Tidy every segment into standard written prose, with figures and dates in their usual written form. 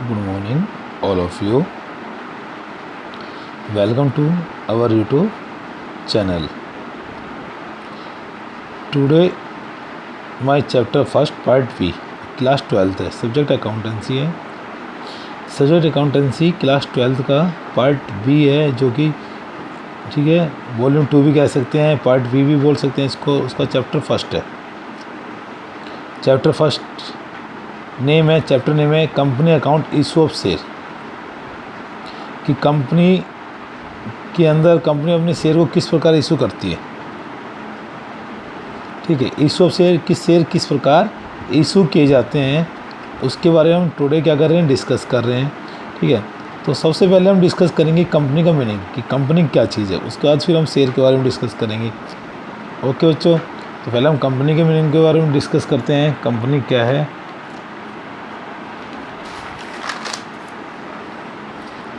Good morning, all of you. Welcome to our YouTube channel. Today, my chapter first part B, class 12th है, subject accountancy है. Subject accountancy class 12th का part B है, जो कि ठीक है volume 2 भी कह सकते हैं, पार्ट बी भी बोल सकते हैं इसको. उसका चैप्टर फर्स्ट है. चैप्टर फर्स्ट नेम है, चैप्टर नेम है company account issue of share. कि कंपनी के अंदर कंपनी अपने शेयर को किस प्रकार इशू करती है. ठीक है, इशू ऑफ शेयर, शेयर किस प्रकार इशू किए जाते हैं, उसके बारे में हम टुडे क्या कर रहे हैं, डिस्कस कर रहे हैं. ठीक है, तो सबसे पहले हम डिस्कस करेंगे कंपनी का मीनिंग, कि कंपनी क्या चीज़ है. उसके बाद फिर हम शेयर के बारे में डिस्कस करेंगे. ओके बच्चों, तो पहले हम कंपनी के मीनिंग के बारे में डिस्कस करते हैं. कंपनी क्या है.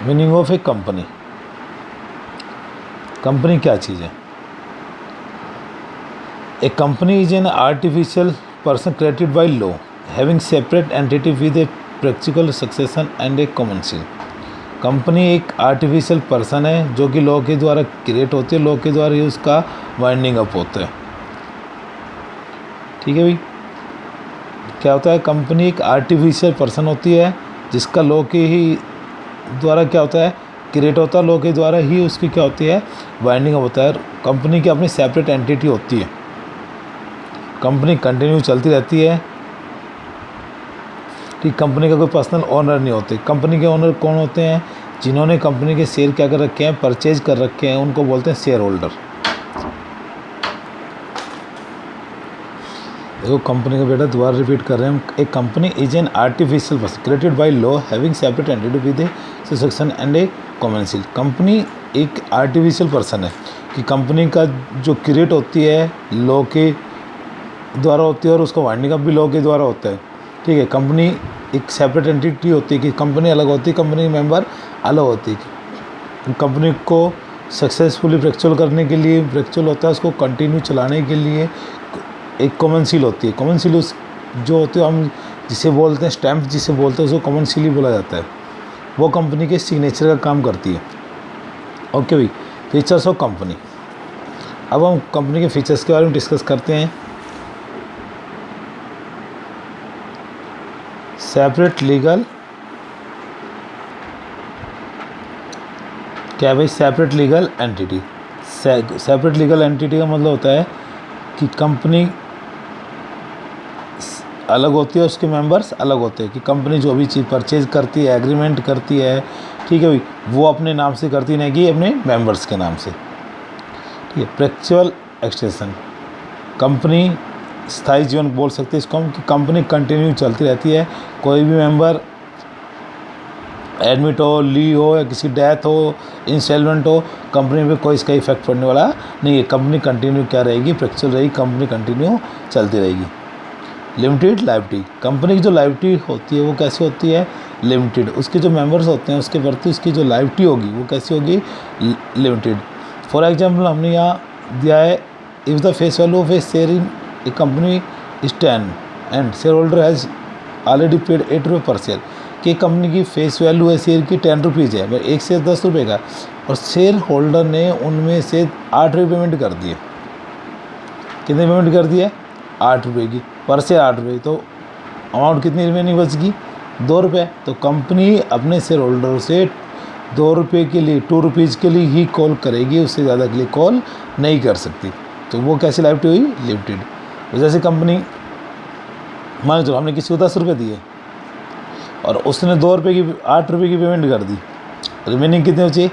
Meaning of a company. Company क्या चीज़ है. A company is an artificial person created by law having separate entity with a practical succession and a common. Company एक आर्टिफिशियल पर्सन है जो कि लॉ के द्वारा क्रिएट होती है, लॉ के द्वारा ही उसका वाइंडिंग अप होता है. ठीक है भाई, क्या होता है, कंपनी एक आर्टिफिशियल पर्सन होती है जिसका लॉ के ही द्वारा क्या होता है, क्रिएट होता है, लॉ के द्वारा ही उसकी क्या होती है, वाइंडिंग अप होता है. कंपनी की अपनी सेपरेट एंटिटी होती है. कंपनी कंटिन्यू चलती रहती है. ठीक, कंपनी का कोई पर्सनल ओनर नहीं होते. कंपनी के ओनर कौन होते हैं, जिन्होंने कंपनी के शेयर क्या कर रखे हैं, परचेज कर रखे हैं, उनको बोलते हैं शेयर होल्डर. देखो कंपनी का बेटा दोबारा रिपीट कर रहे हैं. एक company is an artificial person created by law having separate entity with A succession and a common. Company एक आर्टिफिशियल पर्सन है कि कंपनी का जो क्रिएट होती है लॉ के द्वारा होती है और उसका वाइंडिंग अप भी लॉ के द्वारा होता है. ठीक है, कंपनी एक सेपरेट एंटिटी होती है कि कंपनी अलग होती है, कंपनी मेंबर अलग होती है. कंपनी को सक्सेसफुली प्रैक्टिकल करने के लिए, प्रैक्टिकल होता है उसको कंटिन्यू चलाने के लिए एक कॉमन सील होती है. कॉमन सील उस जो होती है, हम जिसे बोलते हैं स्टैम्प, जिसे बोलते हैं उसको कॉमन सील ही बोला जाता है. वो कंपनी के सिग्नेचर का काम करती है. ओके भाई, फीचर्स ऑफ कंपनी. अब हम कंपनी के फीचर्स के बारे में डिस्कस करते हैं. सेपरेट लीगल, क्या है भाई, separate legal entity. Separate legal entity का मतलब होता है कि कंपनी अलग होती है, उसके मेंबर्स अलग होते हैं. कि कंपनी जो भी चीज़ परचेज करती है, एग्रीमेंट करती है, ठीक है भाई, वो अपने नाम से करती नहीं कि अपने मेंबर्स के नाम से. ठीक है, प्रैक्टिकल एक्सटेंशन. कंपनी स्थायी जीवन बोल सकते हैं इसको हम, कि कंपनी कंटिन्यू चलती रहती है. कोई भी मेंबर एडमिट हो, लीव हो, या किसी डेथ हो, इंसॉल्वेंट हो, कंपनी पे कोई इसका इफेक्ट पड़ने वाला नहीं है. कंपनी कंटिन्यू क्या रहेगी, प्रैक्टिकल रहेगी, कंपनी कंटिन्यू चलती रहेगी. Limited liability. कंपनी की जो लायबिलिटी होती है वो कैसी होती है, लिमिटेड. उसके जो मेंबर्स होते हैं उसके प्रति उसकी जो लायबिलिटी होगी वो कैसी होगी, लिमिटेड. फॉर एग्जांपल हमने यहाँ दिया है, if the face value of A share in A company is 10 and share holder has already paid 8 रुपये पर शेयर. कि कंपनी की फेस वैल्यू है शेयर की 10 रुपीज़ है, एक शेयर 10 रुपये का, और शेयर होल्डर ने उनमें से 8 रुपये पेमेंट कर दिए. कितने पेमेंट कर दिए, 8 रुपये की, पर शेयर 8 रुपये. तो अमाउंट कितनी रिमेनिंग बच गई, 2 रुपये. तो कंपनी अपने शेयर होल्डर से 2 रुपये के लिए, 2 रुपीज़ के लिए ही कॉल करेगी, उससे ज़्यादा के लिए कॉल नहीं कर सकती. तो वो कैसी लायबिलिटी हुई, लिमिटेड. जैसे कंपनी मान लो हमने किसी को 10 रुपये दिए और उसने 2 रुपये की, 8 रुपये की पेमेंट कर दी, रिमेनिंग कितने बचे,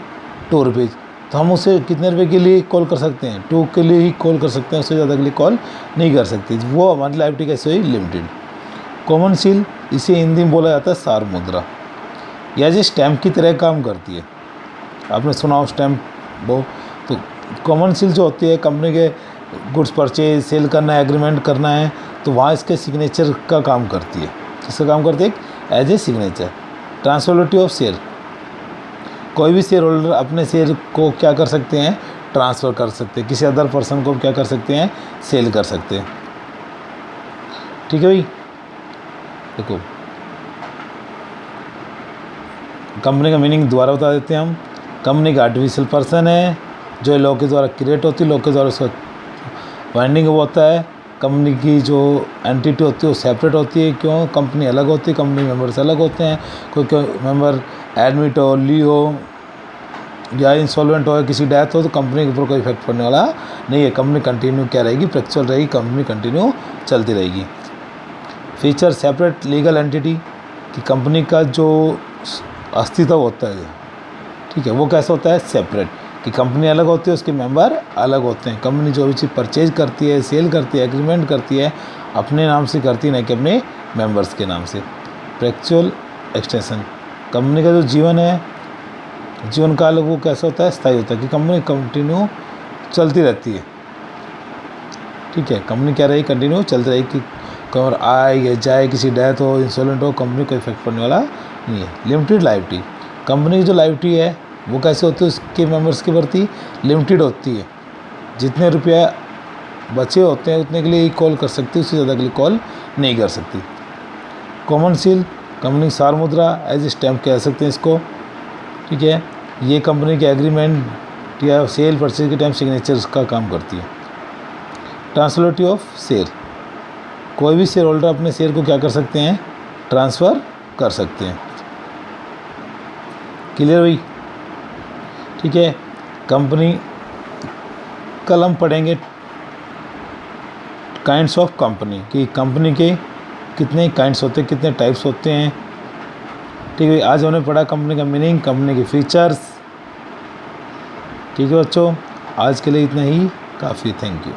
2 रुपये. तो हम उसे कितने रुपये के लिए कॉल कर सकते हैं, 2 के लिए ही कॉल कर सकते हैं, उससे ज़्यादा के लिए कॉल नहीं कर सकते. वो हमारी लायबिलिटी कैसे हुई, लिमिटेड. कॉमन सील, इसे हिंदी में बोला जाता है सार मुद्रा. यह जो स्टैम्प की तरह काम करती है, आपने सुना हो स्टैम्प वो. तो कॉमन सील जो होती है, कंपनी के गुड्स परचेज सेल करना है, एग्रीमेंट करना है, तो वहाँ इसके सिग्नेचर का काम करती है. किसका काम करती है, as a signature. Transferability of share. कोई भी शेयर होल्डर अपने शेयर को क्या कर सकते हैं, ट्रांसफ़र कर सकते हैं, किसी अदर पर्सन को क्या कर सकते हैं, सेल कर सकते हैं. ठीक है भाई, देखो कंपनी का मीनिंग दोबारा बता देते हैं हम। कंपनी का आर्टिफिशियल पर्सन है जो लॉ के द्वारा क्रिएट होती है, लॉ के द्वारा उसका बाइंडिंग वो होता है। कंपनी की जो एंटिटी होती है वो सेपरेट होती है। क्यों? कंपनी अलग होती है, कंपनी मेंबर्स अलग होते हैं। कोई मेंबर एडमिट हो, लीव हो या इंसॉल्वेंट हो, किसी डेथ हो तो कंपनी के ऊपर कोई इफेक्ट पड़ने वाला नहीं है। कंपनी कंटिन्यू क्या रहेगी? फ्लेक्सिबल रहेगी, कंपनी कंटिन्यू चलती रहेगी। फीचर सेपरेट लीगल एंटिटी कि कंपनी का जो अस्तित्व होता है, ठीक है, वो कैसा होता है? सेपरेट, कि कंपनी अलग होती है, उसके मेंबर अलग होते हैं। कंपनी जो भी चीज़ परचेज करती है, सेल करती है, एग्रीमेंट करती है, अपने नाम से करती है, ना कि अपने मेंबर्स के नाम से। फ्लेक्सिबल एक्सटेंशन, कंपनी का जो जीवन है, जीवन काल वो कैसा होता है? स्थायी होता है, कि कंपनी कंटिन्यू चलती रहती है। ठीक है, कंपनी क्या रही? कंटिन्यू चलती रहेगी, कि कवर आए या जाए, किसी डेथ हो, इंसॉल्वेंट हो, कंपनी को इफेक्ट पड़ने वाला नहीं है। लिमिटेड लाइबिलिटी, कंपनी की जो लाइबिलिटी है वो कैसे होती है? उसके मेंबर्स के प्रति लिमिटेड होती है। जितने रुपया बचे होते हैं उतने के लिए ही कॉल कर सकती है, उससे ज़्यादा के लिए कॉल नहीं कर सकती। कॉमन सील, कंपनी सार मुद्रा एज स्टैम्प कह सकते हैं इसको। ठीक है, ये कंपनी के एग्रीमेंट या सेल परचेज के टाइम सिग्नेचर्स का काम करती है। ट्रांसफरबिलिटी ऑफ शेयर, कोई भी शेयर होल्डर अपने शेयर को क्या कर सकते हैं? ट्रांसफ़र कर सकते हैं। क्लियर हुई? ठीक है, कंपनी कल हम पढ़ेंगे काइंड्स ऑफ कंपनी, कि कंपनी के कितने काइंड्स होते हैं, कितने टाइप्स होते हैं। ठीक है, आज हमने पढ़ा कंपनी का मीनिंग, कंपनी के फीचर्स। ठीक है बच्चों, आज के लिए इतना ही काफ़ी। Thank you.